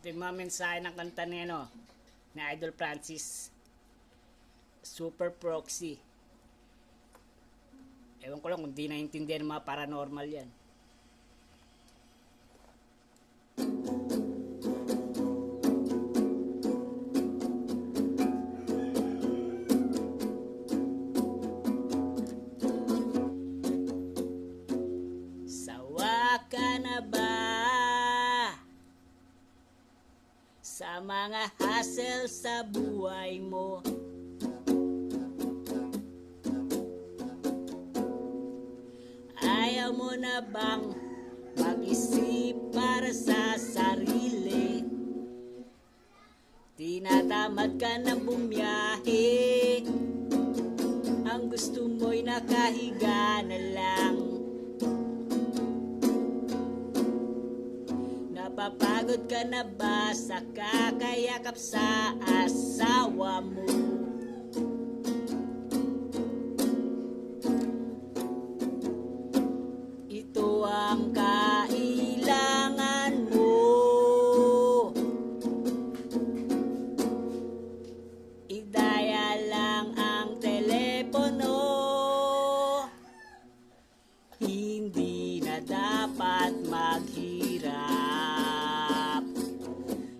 Ito yung mga mensahe ng kanta ni, ni Idol Francis. Super Proxy. Ewan ko lang kung di naintindihan ng mga paranormal yan. Sawa ka na ba sa mga hassle sa buhay mo? Ayaw mo na bang mag-isip para sa sarili? Tinatamad ka na bumiyahe, ang gusto mo'y nakahiga na lang. Napapagod ka na ba sa kakayakap sa asawa mo? Ito ang kailangan mo. Idaya lang ang telepono. Hindi na dapat maghirap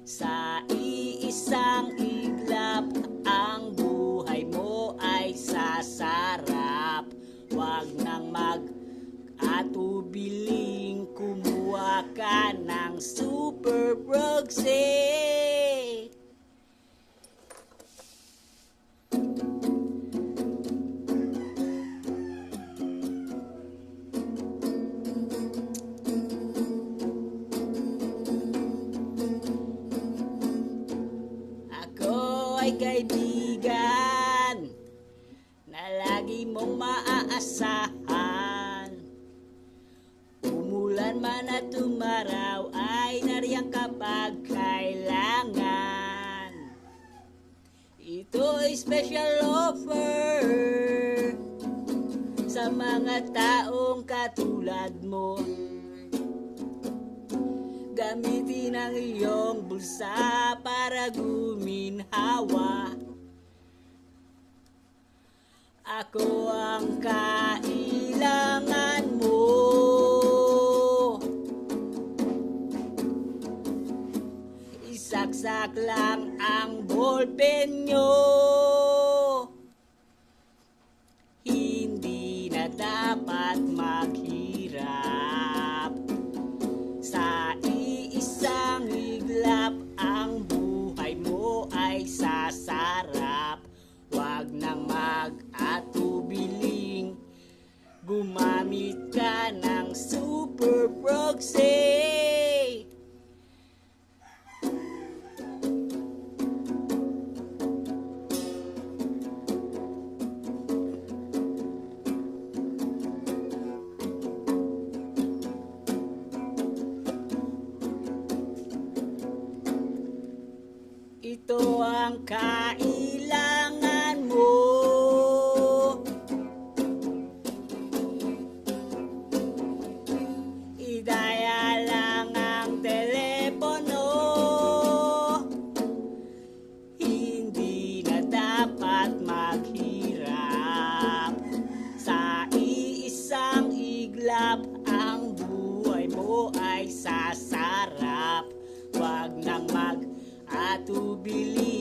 sa iisang iglap. Ang buhay mo ay sasarap. Huwag nang atubiling kumuha ka ng Super Proxy. Ako ay kaibigan na lagi mong maaasahan. Umulan man at umaraw ay nariyan kapag kailangan. Ito ay special offer sa mga taong katulad mo. Gamitin ang iyong bulsa para guminhawa. Ako ang kailangan mo. Isaksak lang ang ballpen nyo. Hindi na dapat maghirap sa iisang iglap. Ang buhay mo ay sasarap. Huwag nang mag-atubiling, gumamit ka ng Super Proxy. Ito ang kailangan mo. Idaya lang ang telepono. Hindi na dapat maghirap sa iisang iglap. Ang buhay mo ay sasarap. Huwag nang atubiling